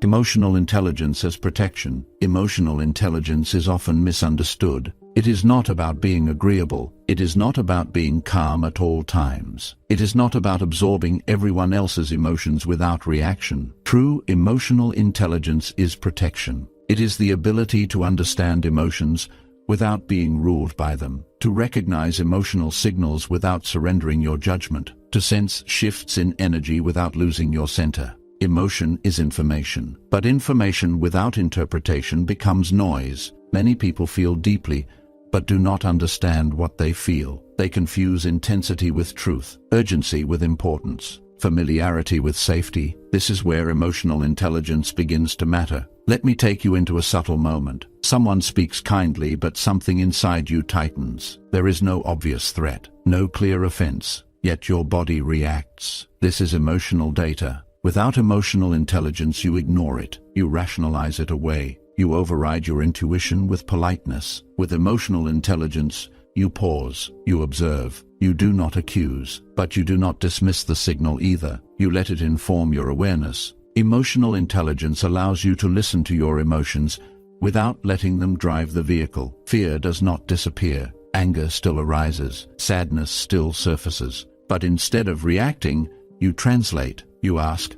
S1: Emotional intelligence as protection. Emotional intelligence is often misunderstood. It is not about being agreeable. It is not about being calm at all times. It is not about absorbing everyone else's emotions without reaction. True emotional intelligence is protection. It is the ability to understand emotions without being ruled by them, to recognize emotional signals without surrendering your judgment, to sense shifts in energy without losing your center. Emotion is information, but information without interpretation becomes noise. Many people feel deeply, but do not understand what they feel. They confuse intensity with truth, urgency with importance, familiarity with safety. This is where emotional intelligence begins to matter. Let me take you into a subtle moment. Someone speaks kindly, but something inside you tightens. There is no obvious threat, no clear offense, yet your body reacts. This is emotional data. Without emotional intelligence, you ignore it, you rationalize it away, you override your intuition with politeness. With emotional intelligence, you pause, you observe, you do not accuse, but you do not dismiss the signal either. You let it inform your awareness. Emotional intelligence allows you to listen to your emotions without letting them drive the vehicle. Fear does not disappear, anger still arises, sadness still surfaces, but instead of reacting, you translate. You ask,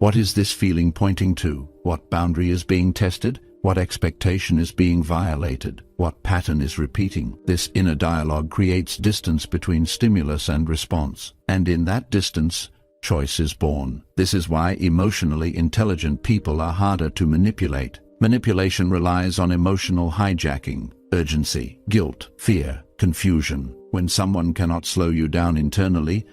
S1: what is this feeling pointing to? What boundary is being tested? What expectation is being violated? What pattern is repeating? This inner dialogue creates distance between stimulus and response, and in that distance, choice is born. This is why emotionally intelligent people are harder to manipulate. Manipulation relies on emotional hijacking, urgency, guilt, fear, confusion. When someone cannot slow you down internally,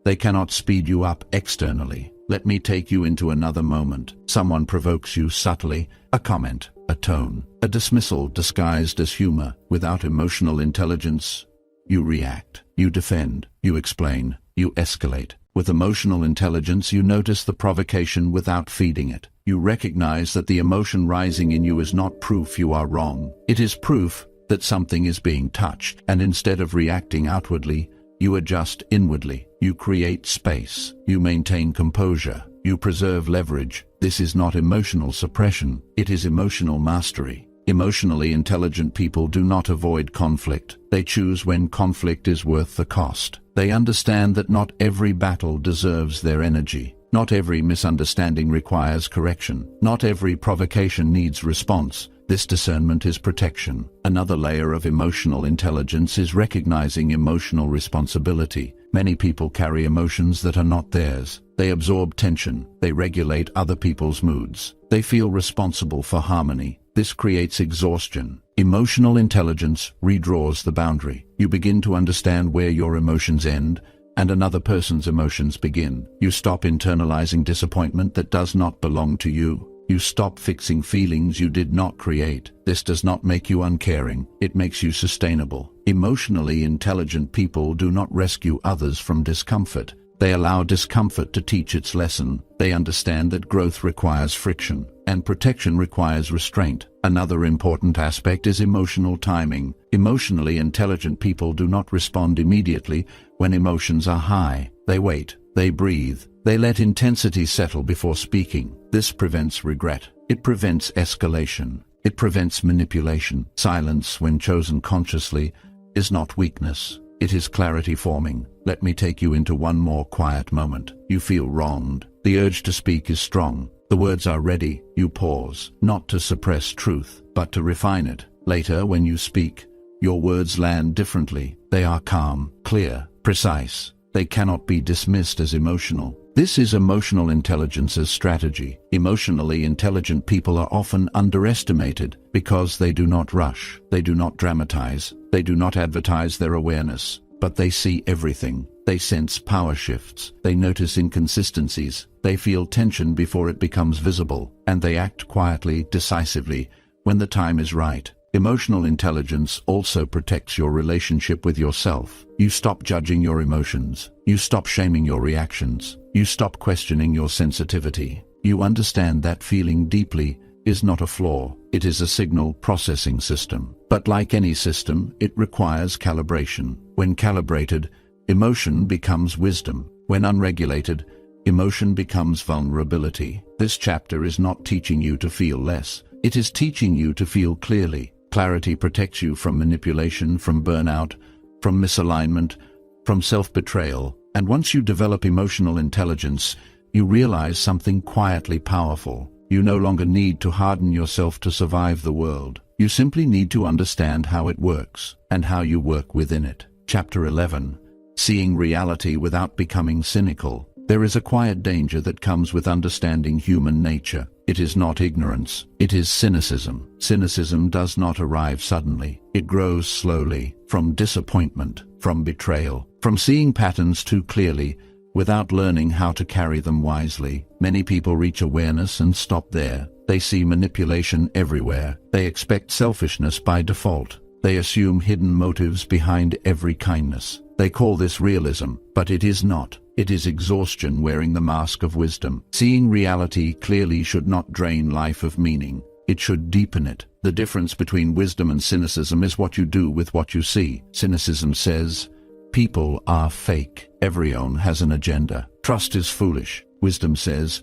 S1: they cannot speed you up externally. Let me take you into another moment. Someone provokes you subtly, a comment, a tone, a dismissal disguised as humor. Without emotional intelligence, you react, you defend, you explain, you escalate. With emotional intelligence, you notice the provocation without feeding it. You recognize that the emotion rising in you is not proof you are wrong. It is proof that something is being touched, and instead of reacting outwardly, you adjust inwardly. You create space. You maintain composure. You preserve leverage. This is not emotional suppression. It is emotional mastery. Emotionally intelligent people do not avoid conflict. They choose when conflict is worth the cost. They understand that not every battle deserves their energy. Not every misunderstanding requires correction. Not every provocation needs response. This discernment is protection. Another layer of emotional intelligence is recognizing emotional responsibility. Many people carry emotions that are not theirs. They absorb tension. They regulate other people's moods. They feel responsible for harmony. This creates exhaustion. Emotional intelligence redraws the boundary. You begin to understand where your emotions end and another person's emotions begin. You stop internalizing disappointment that does not belong to you. You stop fixing feelings you did not create. This does not make you uncaring. It makes you sustainable. Emotionally intelligent people do not rescue others from discomfort. They allow discomfort to teach its lesson. They understand that growth requires friction, and protection requires restraint. Another important aspect is emotional timing. Emotionally intelligent people do not respond immediately when emotions are high. They wait. They breathe. They let intensity settle before speaking. This prevents regret. It prevents escalation. It prevents manipulation. Silence, when chosen consciously, is not weakness. It is clarity forming. Let me take you into one more quiet moment. You feel wronged. The urge to speak is strong. The words are ready. You pause, not to suppress truth, but to refine it. Later, when you speak, your words land differently. They are calm, clear, precise. They cannot be dismissed as emotional. This is emotional intelligence's strategy. Emotionally intelligent people are often underestimated because they do not rush, they do not dramatize, they do not advertise their awareness, but they see everything. They sense power shifts, they notice inconsistencies, they feel tension before it becomes visible, and they act quietly, decisively, when the time is right. Emotional intelligence also protects your relationship with yourself. You stop judging your emotions. You stop shaming your reactions. You stop questioning your sensitivity. You understand that feeling deeply is not a flaw. It is a signal processing system. But like any system, it requires calibration. When calibrated, emotion becomes wisdom. When unregulated, emotion becomes vulnerability. This chapter is not teaching you to feel less. It is teaching you to feel clearly. Clarity protects you from manipulation, from burnout, from misalignment, from self-betrayal. And once you develop emotional intelligence, you realize something quietly powerful. You no longer need to harden yourself to survive the world. You simply need to understand how it works and how you work within it. Chapter 11. Seeing reality without becoming cynical. There is a quiet danger that comes with understanding human nature. It is not ignorance, it is cynicism. Cynicism does not arrive suddenly. It grows slowly, from disappointment, from betrayal, from seeing patterns too clearly, without learning how to carry them wisely. Many people reach awareness and stop there. They see manipulation everywhere. They expect selfishness by default. They assume hidden motives behind every kindness. They call this realism, but it is not. It is exhaustion wearing the mask of wisdom. Seeing reality clearly should not drain life of meaning. It should deepen it. The difference between wisdom and cynicism is what you do with what you see. Cynicism says, people are fake. Everyone has an agenda. Trust is foolish. Wisdom says,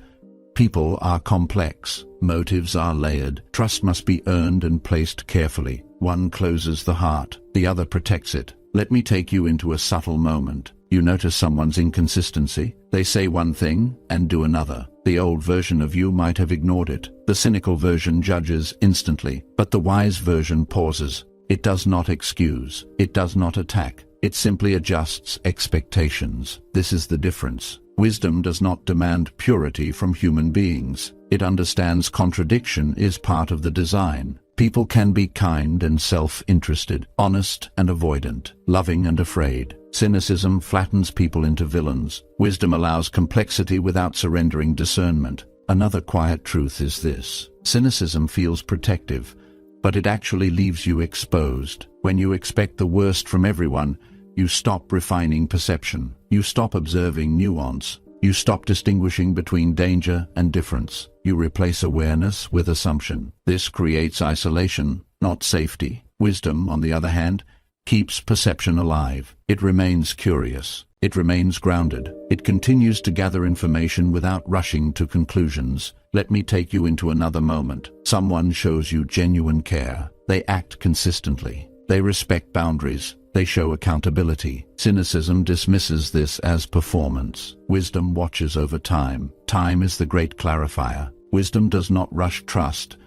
S1: people are complex. Motives are layered. Trust must be earned and placed carefully. One closes the heart, the other protects it. Let me take you into a subtle moment. You notice someone's inconsistency. They say one thing and do another. The old version of you might have ignored it. The cynical version judges instantly, but the wise version pauses. It does not excuse. It does not attack. It simply adjusts expectations. This is the difference. Wisdom does not demand purity from human beings. It understands contradiction is part of the design. People can be kind and self-interested, honest and avoidant, loving and afraid. Cynicism flattens people into villains. Wisdom allows complexity without surrendering discernment. Another quiet truth is this. Cynicism feels protective, but it actually leaves you exposed. When you expect the worst from everyone, you stop refining perception. You stop observing nuance. You stop distinguishing between danger and difference. You replace awareness with assumption. This creates isolation, not safety. Wisdom, on the other hand, keeps perception alive. It remains curious. It remains grounded. It continues to gather information without rushing to conclusions. Let me take you into another moment. Someone shows you genuine care. They act consistently. They respect boundaries. They show accountability. Cynicism dismisses this as performance. Wisdom watches over time. Time is the great clarifier. Wisdom does not rush trust,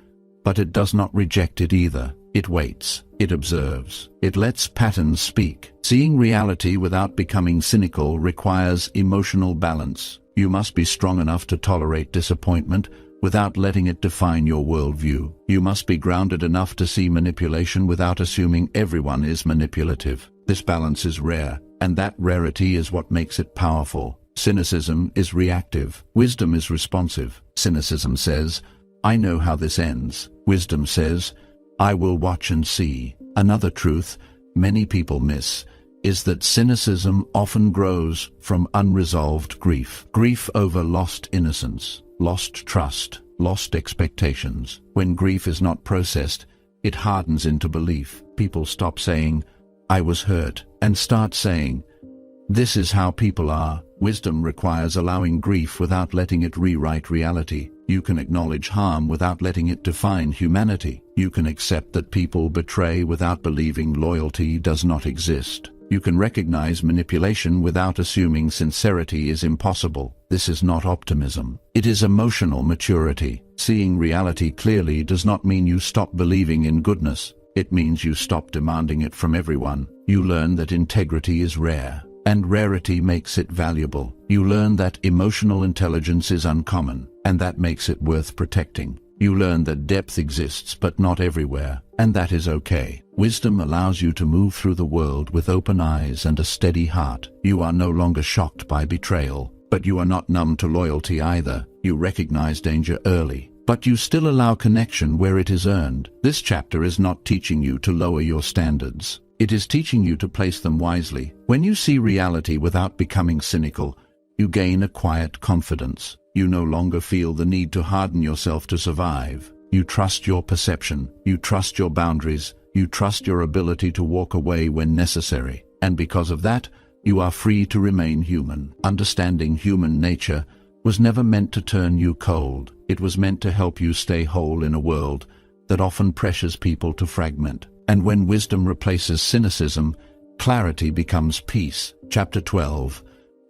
S1: but it does not reject it either. It waits. It observes. It lets patterns speak. Seeing reality without becoming cynical requires emotional balance. You must be strong enough to tolerate disappointment without letting it define your worldview. You must be grounded enough to see manipulation without assuming everyone is manipulative. This balance is rare, and that rarity is what makes it powerful. Cynicism is reactive. Wisdom is responsive. Cynicism says, I know how this ends. Wisdom says, I will watch and see. Another truth many people miss is that cynicism often grows from unresolved grief. Grief over lost innocence, lost trust, lost expectations. When grief is not processed, it hardens into belief. People stop saying, I was hurt, and start saying, this is how people are. Wisdom requires allowing grief without letting it rewrite reality. You can acknowledge harm without letting it define humanity. You can accept that people betray without believing loyalty does not exist. You can recognize manipulation without assuming sincerity is impossible. This is not optimism. It is emotional maturity. Seeing reality clearly does not mean you stop believing in goodness. It means you stop demanding it from everyone. You learn that integrity is rare, and rarity makes it valuable. You learn that emotional intelligence is uncommon, and that makes it worth protecting. You learn that depth exists but not everywhere, and that is okay. Wisdom allows you to move through the world with open eyes and a steady heart. You are no longer shocked by betrayal, but you are not numb to loyalty either. You recognize danger early, but you still allow connection where it is earned. This chapter is not teaching you to lower your standards. It is teaching you to place them wisely. When you see reality without becoming cynical, you gain a quiet confidence. You no longer feel the need to harden yourself to survive. You trust your perception. You trust your boundaries. You trust your ability to walk away when necessary. And because of that, you are free to remain human. Understanding human nature was never meant to turn you cold. It was meant to help you stay whole in a world that often pressures people to fragment. And when wisdom replaces cynicism, clarity becomes peace. Chapter 12.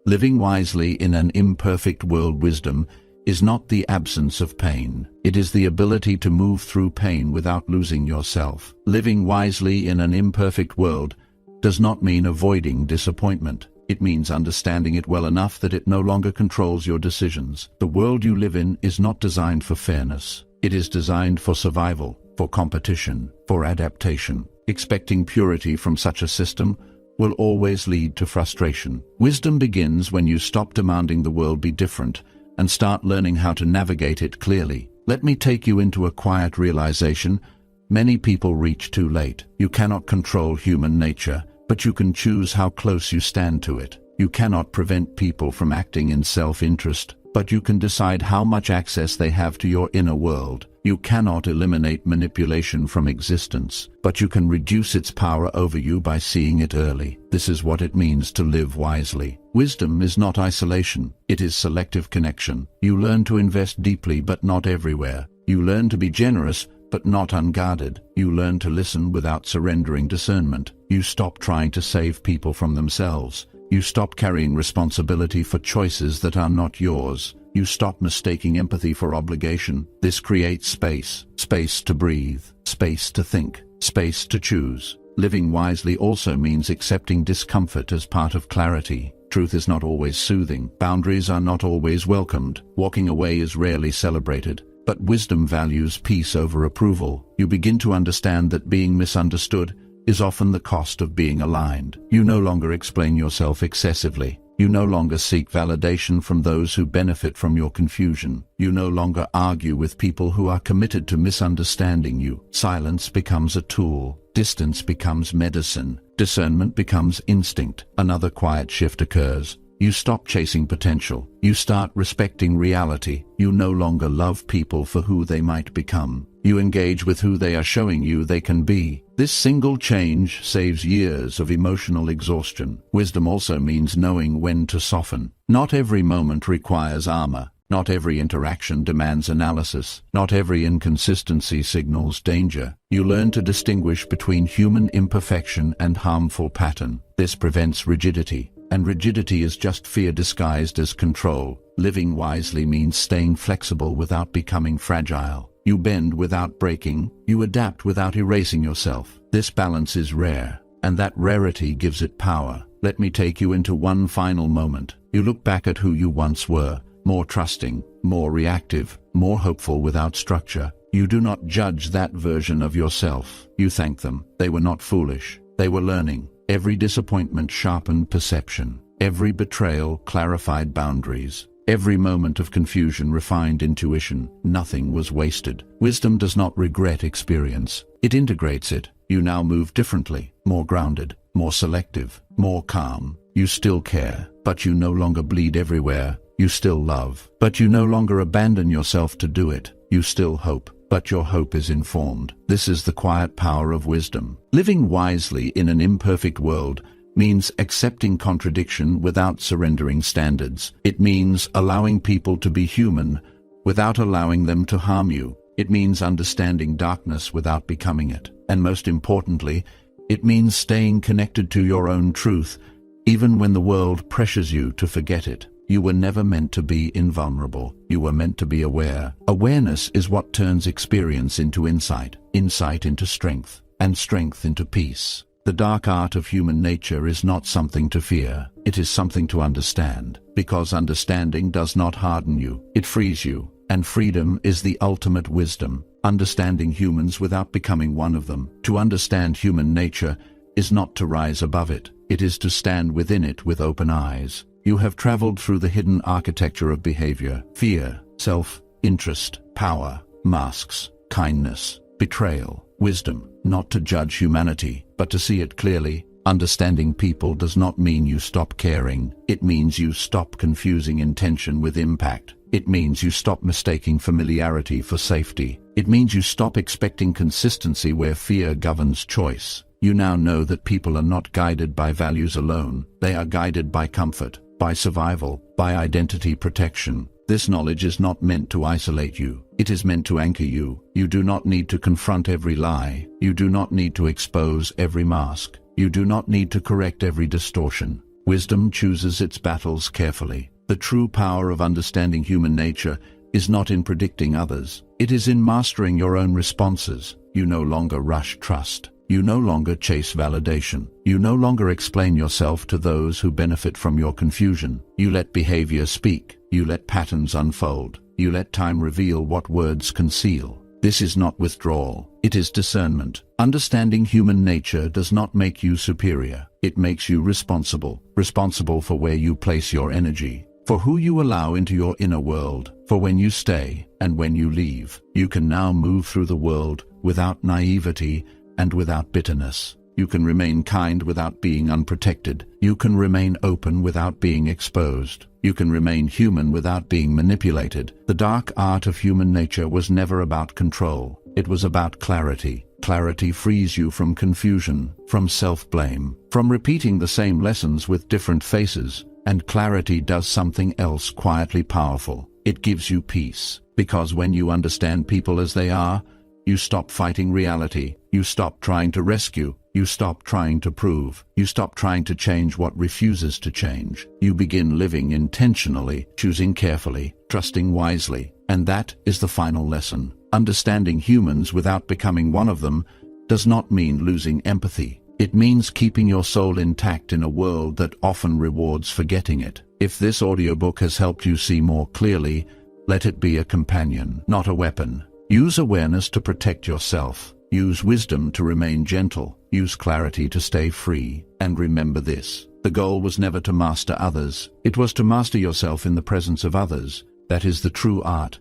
S1: Living wisely in an imperfect world. Wisdom is not the absence of pain. It is the ability to move through pain without losing yourself. Living wisely in an imperfect world does not mean avoiding disappointment. It means understanding it well enough that it no longer controls your decisions. The world you live in is not designed for fairness. It is designed for survival, for competition, for adaptation. Expecting purity from such a system will always lead to frustration. Wisdom begins when you stop demanding the world be different and start learning how to navigate it clearly. Let me take you into a quiet realization. Many people reach too late. You cannot control human nature, but you can choose how close you stand to it. You cannot prevent people from acting in self-interest, but you can decide how much access they have to your inner world. You cannot eliminate manipulation from existence, but you can reduce its power over you by seeing it early. This is what it means to live wisely. Wisdom is not isolation, it is selective connection. You learn to invest deeply but not everywhere. You learn to be generous but not unguarded. You learn to listen without surrendering discernment. You stop trying to save people from themselves. You stop carrying responsibility for choices that are not yours. You stop mistaking empathy for obligation. This creates space. Space to breathe. Space to think. Space to choose. Living wisely also means accepting discomfort as part of clarity. Truth is not always soothing. Boundaries are not always welcomed. Walking away is rarely celebrated. But wisdom values peace over approval. You begin to understand that being misunderstood is often the cost of being aligned. You no longer explain yourself excessively. You no longer seek validation from those who benefit from your confusion. You no longer argue with people who are committed to misunderstanding you. Silence becomes a tool. Distance becomes medicine. Discernment becomes instinct. Another quiet shift occurs. You stop chasing potential. You start respecting reality. You no longer love people for who they might become. You engage with who they are showing you they can be. This single change saves years of emotional exhaustion. Wisdom also means knowing when to soften. Not every moment requires armor. Not every interaction demands analysis. Not every inconsistency signals danger. You learn to distinguish between human imperfection and harmful pattern. This prevents rigidity. And rigidity is just fear disguised as control. Living wisely means staying flexible without becoming fragile. You bend without breaking. You adapt without erasing yourself. This balance is rare, and that rarity gives it power. Let me take you into one final moment. You look back at who you once were, more trusting, more reactive, more hopeful without structure. You do not judge that version of yourself. You thank them. They were not foolish. They were learning. Every disappointment sharpened perception. Every betrayal clarified boundaries. Every moment of confusion refined intuition. Nothing was wasted. Wisdom does not regret experience. It integrates it. You now move differently, more grounded, more selective, more calm. You still care, but you no longer bleed everywhere. You still love, but you no longer abandon yourself to do it. You still hope, but your hope is informed. This is the quiet power of wisdom. Living wisely in an imperfect world means accepting contradiction without surrendering standards. It means allowing people to be human without allowing them to harm you. It means understanding darkness without becoming it. And most importantly, it means staying connected to your own truth, even when the world pressures you to forget it. You were never meant to be invulnerable. You were meant to be aware. Awareness is what turns experience into insight, insight into strength, and strength into peace. The dark art of human nature is not something to fear. It is something to understand, because understanding does not harden you. It frees you, and freedom is the ultimate wisdom. Understanding humans without becoming one of them. To understand human nature is not to rise above it. It is to stand within it with open eyes. You have traveled through the hidden architecture of behavior: fear, self-interest, power, masks, kindness, betrayal. Wisdom, not to judge humanity, but to see it clearly. Understanding people does not mean you stop caring. It means you stop confusing intention with impact. It means you stop mistaking familiarity for safety. It means you stop expecting consistency where fear governs choice. You now know that people are not guided by values alone. They are guided by comfort, by survival, by identity protection. This knowledge is not meant to isolate you. It is meant to anchor you. You do not need to confront every lie. You do not need to expose every mask. You do not need to correct every distortion. Wisdom chooses its battles carefully. The true power of understanding human nature is not in predicting others. It is in mastering your own responses. You no longer rush trust. You no longer chase validation. You no longer explain yourself to those who benefit from your confusion. You let behavior speak. You let patterns unfold. You let time reveal what words conceal. This is not withdrawal. It is discernment. Understanding human nature does not make you superior. It makes you responsible. Responsible for where you place your energy, for who you allow into your inner world, for when you stay and when you leave. You can now move through the world without naivety and without bitterness. You can remain kind without being unprotected. You can remain open without being exposed. You can remain human without being manipulated. The dark art of human nature was never about control. It was about clarity. Clarity frees you from confusion, from self-blame, from repeating the same lessons with different faces. And clarity does something else quietly powerful. It gives you peace. Because when you understand people as they are, you stop fighting reality. You stop trying to rescue. You stop trying to prove. You stop trying to change what refuses to change. You begin living intentionally, choosing carefully, trusting wisely. And that is the final lesson. Understanding humans without becoming one of them does not mean losing empathy. It means keeping your soul intact in a world that often rewards forgetting it. If this audiobook has helped you see more clearly, let it be a companion, not a weapon. Use awareness to protect yourself. Use wisdom to remain gentle. Use clarity to stay free. And remember this: the goal was never to master others. It was to master yourself in the presence of others. That is the true art